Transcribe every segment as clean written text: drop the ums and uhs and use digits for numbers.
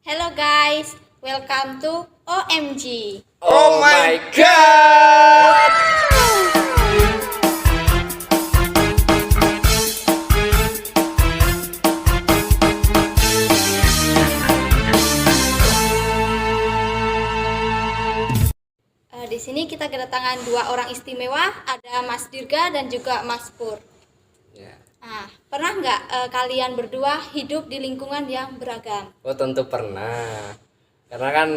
Hello guys, welcome to OMG. Oh my god! Di sini kita kedatangan dua orang istimewa, ada Mas Dirga dan juga Mas Pur. Ya. Pernah nggak kalian berdua hidup di lingkungan yang beragam? Oh tentu pernah. Karena kan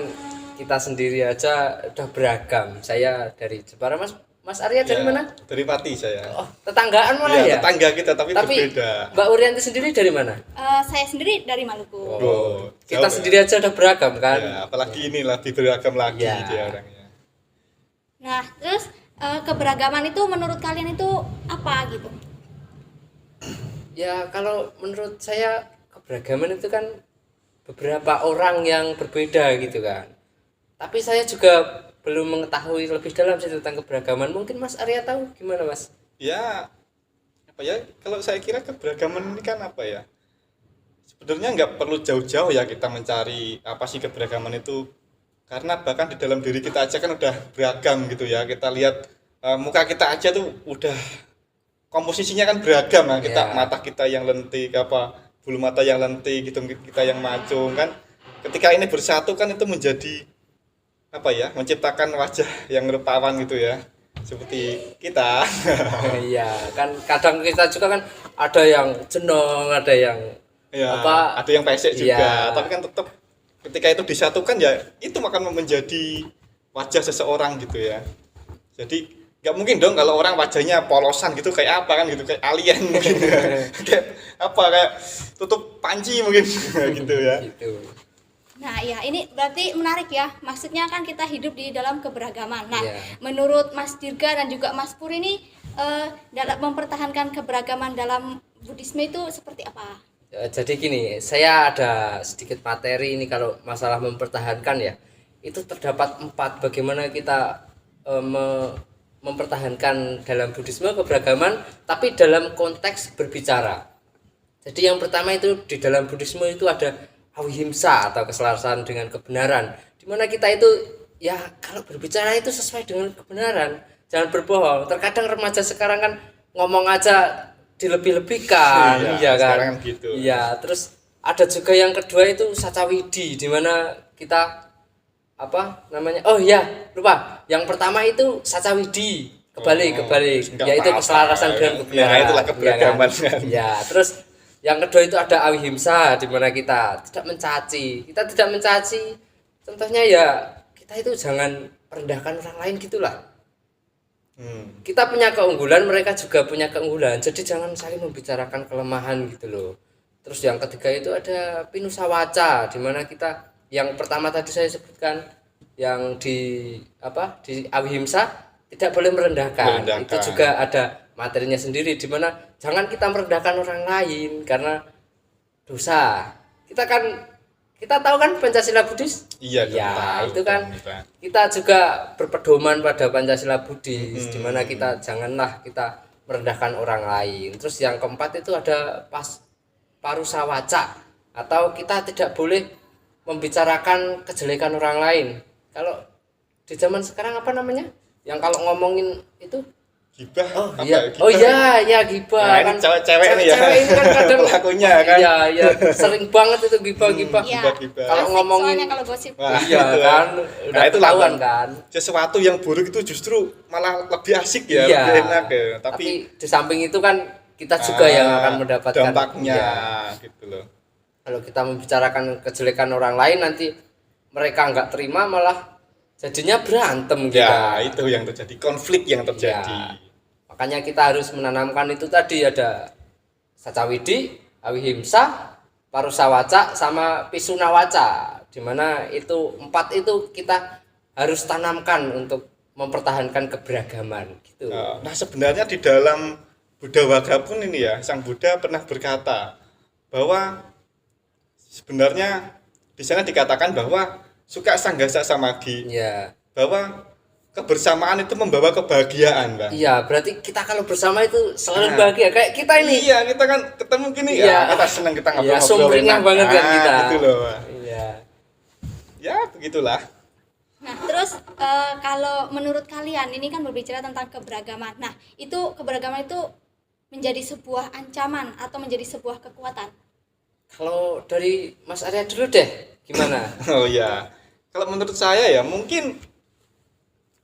kita sendiri aja udah beragam. Saya dari Jepara, Mas Arya dari mana? Dari Pati saya. Oh tetanggaan malah ya? Tetangga kita tapi berbeda. Mbak Urianti sendiri dari mana? Saya sendiri dari Maluku. Kita jauh sendiri aja udah beragam kan? Ya, apalagi ini lebih beragam lagi Ya. dia orangnya. Nah, terus keberagaman itu menurut kalian itu apa gitu? Ya kalau menurut saya keberagaman itu kan beberapa orang yang berbeda gitu kan. Tapi saya juga belum mengetahui lebih dalam sih tentang keberagaman. Mungkin Mas Arya tahu gimana Mas? Ya, apa ya? Kalau saya kira keberagaman ini kan apa ya? Sebenarnya nggak perlu jauh-jauh ya kita mencari apa sih keberagaman itu. Karena bahkan di dalam diri kita aja kan udah beragam gitu ya. Kita lihat muka kita aja tuh udah komposisinya kan beragam lah. Kita mata kita yang lentik apa bulu mata yang lentik, hidung kita yang mancung kan. Ketika ini bersatu kan itu menjadi apa ya? Menciptakan wajah yang rupawan gitu ya. Seperti kita. Iya, kan kadang kita juga kan ada yang jenong, ada yang Ya, apa? ada yang pesek juga, Iya. tapi kan tetap ketika itu disatukan ya itu akan menjadi wajah seseorang gitu ya. Jadi nggak mungkin dong kalau orang wajahnya polosan gitu kayak apa kan gitu kayak alien mungkin kayak apa kayak tutup panci mungkin gitu ya. Gitu. Nah, ya ini berarti menarik ya. Maksudnya kan kita hidup di dalam keberagaman. Nah, Iya. menurut Mas Dirga dan juga Mas Pur ini dalam mempertahankan keberagaman dalam Buddhisme itu seperti apa? Jadi gini, saya ada sedikit materi ini kalau masalah mempertahankan ya. Itu terdapat 4 bagaimana kita mempertahankan dalam Buddhisme keberagaman tapi dalam konteks berbicara. Jadi yang pertama itu di dalam Buddhisme itu ada awihimsa atau keselarasan dengan kebenaran. Dimana kita itu ya kalau berbicara itu sesuai dengan kebenaran, jangan berbohong. Terkadang remaja sekarang kan ngomong aja dilebih-lebihkan, iya kan? Sekarang gitu. Iya, terus ada juga yang kedua itu sacawidi, di mana kita apa namanya? Oh iya, lupa. Yang pertama itu sacawidi, kebalik, enggak yaitu apa-apa. keselarasan dengan kebenaran. Ya, itulah keberagaman Iya kan. Ya, terus yang kedua itu ada awihimsa, di mana kita tidak mencaci. Kita tidak mencaci. Contohnya ya kita itu jangan merendahkan orang lain gitulah. Kita punya keunggulan, mereka juga punya keunggulan. Jadi jangan saling membicarakan kelemahan gitu loh. Terus yang ketiga itu ada pinusawaca, di mana kita yang pertama tadi saya sebutkan yang di awihimsa tidak boleh merendahkan. Itu juga ada materinya sendiri, di mana jangan kita merendahkan orang lain karena dosa. Kita tahu kan Pancasila Buddhis? Iya, tahu, itu kan kita juga berpedoman pada Pancasila Buddhis, di mana kita janganlah kita merendahkan orang lain. Terus yang keempat itu ada parusawaca, atau kita tidak boleh membicarakan kejelekan orang lain. Kalau di zaman sekarang apa namanya? Yang kalau ngomongin itu Gibah. Oh iya, gibah Nah, kan. ini cewek-cewek ini ya. Cewek ini kan kadang Pelakunya kan. Iya, sering banget itu gibah. Iya. Gibah. Kalau Asik ngomongin soalnya kalau gosip. Wah, iya gitu kan, udah Nah, itu ketahuan lah, kan. sesuatu yang buruk itu justru malah lebih asik ya, Iya. lebih enak ya. Tapi di samping itu kan kita juga yang akan mendapatkan dampaknya Iya. gitu loh. Kalau kita membicarakan kejelekan orang lain, nanti mereka nggak terima, malah jadinya berantem kita. Ya, itu yang terjadi, konflik yang terjadi. Ya. Makanya kita harus menanamkan itu tadi, ada sacawidi, awihimsa, parusawaca, sama pisunawaca, dimana itu 4 itu kita harus tanamkan untuk mempertahankan keberagaman gitu. Nah, sebenarnya di dalam Buddha Waga pun ini ya, Sang Buddha pernah berkata bahwa sebenarnya di sana dikatakan bahwa suka sanggasa samagi, Ya. bahwa kebersamaan itu membawa kebahagiaan, Bang. Iya, berarti kita kalau bersama itu selalu bahagia. Kayak kita ini. Iya, kita kan ketemu gini Iya. ya, kita senang, kita Iya, ngobrol-ngobrol sumringah enak. banget kan kita. Gitu loh. Iya. Ya begitulah. Nah, terus kalau menurut kalian ini kan berbicara tentang keberagaman. Nah, itu keberagaman itu menjadi sebuah ancaman atau menjadi sebuah kekuatan? Kalau dari Mas Arya dulu deh, gimana? Oh ya, kalau menurut saya ya mungkin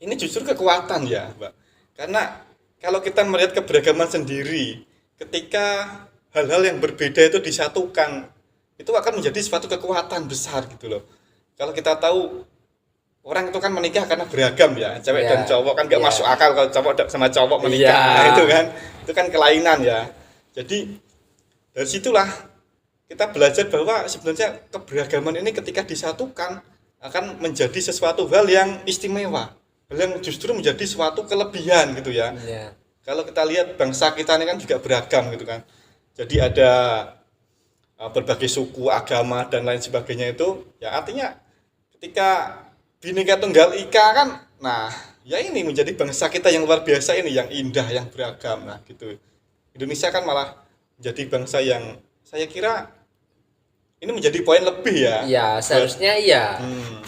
ini justru kekuatan ya, Mbak. Karena kalau kita melihat keberagaman sendiri, ketika hal-hal yang berbeda itu disatukan, itu akan menjadi suatu kekuatan besar gitu loh. Kalau kita tahu orang itu kan menikah karena beragam ya, cewek dan cowok kan nggak masuk akal kalau cowok sama cowok menikah, nah, itu kan kelainan ya. Jadi dari situlah kita belajar bahwa sebenarnya keberagaman ini ketika disatukan akan menjadi sesuatu hal yang istimewa, hal yang justru menjadi suatu kelebihan gitu ya. Kalau kita lihat bangsa kita ini kan juga beragam gitu kan, jadi ada berbagai suku, agama dan lain sebagainya itu ya, artinya ketika Bhinneka Tunggal Ika kan, nah ya ini menjadi bangsa kita yang luar biasa ini, yang indah, yang beragam, nah gitu. Indonesia kan malah menjadi bangsa yang saya kira ini menjadi poin lebih ya. Iya, seharusnya iya.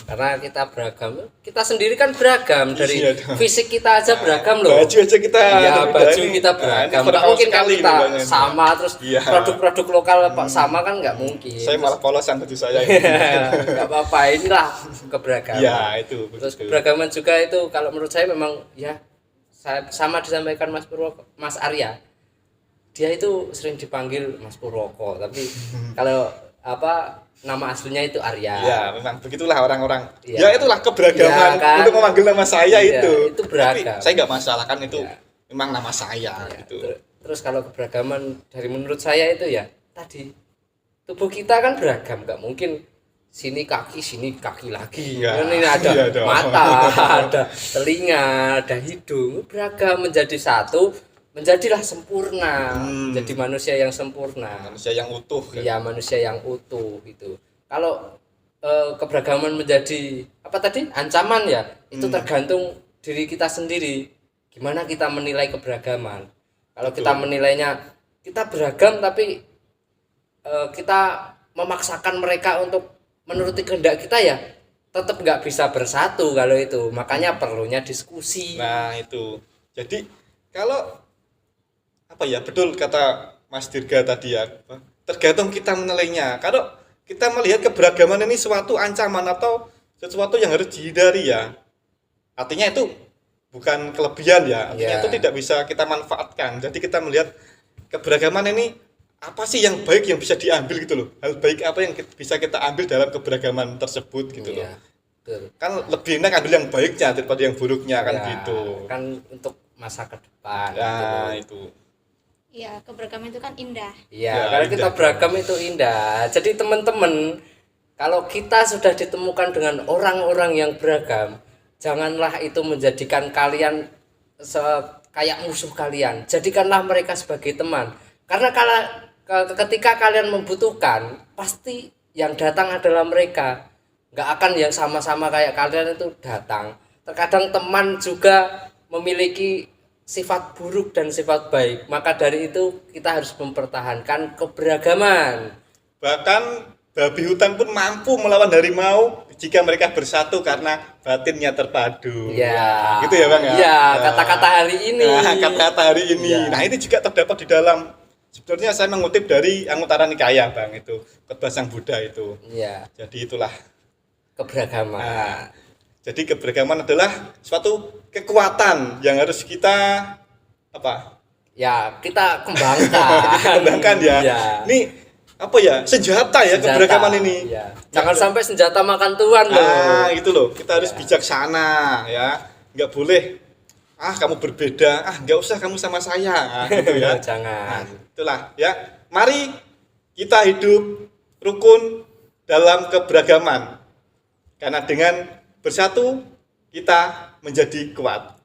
Karena kita beragam, kita sendiri kan beragam, dari fisik kita aja beragam loh. Baju aja kita. Iya, baju kita beragam. Nggak mungkin kan kita sama, terus produk-produk lokal sama kan nggak mungkin. Saya malah polosan baju saya. Nggak apa-apa, inilah keberagaman. Iya, itu. Terus keberagaman juga itu kalau menurut saya memang ya sama disampaikan Mas Arya. Dia itu sering dipanggil Mas Purwoko, tapi kalau nama aslinya itu Arya. Ya, memang begitulah orang-orang. Ya itulah keberagaman kan? Untuk memanggil nama saya itu. Itu beragam. Tapi saya nggak masalah kan, itu memang nama saya gitu. Terus kalau keberagaman dari menurut saya itu ya tadi, tubuh kita kan beragam, nggak mungkin sini kaki lagi. Ini ada mata, ada telinga, ada hidung, beragam menjadi satu. Menjadilah sempurna, jadi manusia yang sempurna, manusia yang utuh. Iya, manusia yang utuh itu. Kalau keberagaman menjadi apa tadi, ancaman ya, itu tergantung diri kita sendiri. Gimana kita menilai keberagaman? Kalau kita menilainya kita beragam tapi kita memaksakan mereka untuk menuruti kehendak kita, ya tetap nggak bisa bersatu kalau itu. Makanya perlunya diskusi. Nah itu. Jadi kalau betul kata Mas Dirga tadi ya, tergantung kita menilainya. Kalau kita melihat keberagaman ini suatu ancaman atau sesuatu yang harus dihindari ya, artinya itu bukan kelebihan ya, artinya itu tidak bisa kita manfaatkan. Jadi kita melihat keberagaman ini apa sih yang baik yang bisa diambil gitu loh, hal baik apa yang bisa kita ambil dalam keberagaman tersebut gitu loh. Betul. Kan lebih enak ambil yang baiknya daripada yang buruknya kan gitu. Kan untuk masa ke depan. Ya itu. Iya, keberagaman itu kan indah. Iya, kalau kita beragam itu indah. Jadi teman-teman, kalau kita sudah ditemukan dengan orang-orang yang beragam, janganlah itu menjadikan kalian kayak musuh kalian. Jadikanlah mereka sebagai teman. Karena ketika kalian membutuhkan, pasti yang datang adalah mereka. Nggak akan yang sama-sama kayak kalian itu datang. Terkadang teman juga memiliki sifat buruk dan sifat baik, maka dari itu kita harus mempertahankan keberagaman. Bahkan babi hutan pun mampu melawan harimau jika mereka bersatu karena batinnya terpadu. Ya, gitu ya Bang ya. Iya, kata-kata hari ini. Kata-kata hari ini. Ya. Nah ini juga terdapat di dalam. Sebenarnya saya mengutip dari Anguttara Nikaya Bang, itu khotbah Sang Buddha itu. Iya. Jadi itulah keberagaman. Nah, jadi keberagaman adalah suatu kekuatan yang harus kita Ya, kita kembangkan. Kembangkan ya. Ini senjata ya keberagaman ini. Ya. Jangan sampai senjata makan tuan loh. Nah, itu loh. Kita harus bijaksana ya. Nggak boleh kamu berbeda, nggak usah kamu sama saya. Gitu ya. Jangan. Nah, itulah ya. Mari kita hidup rukun dalam keberagaman. Karena dengan bersatu kita menjadi kuat.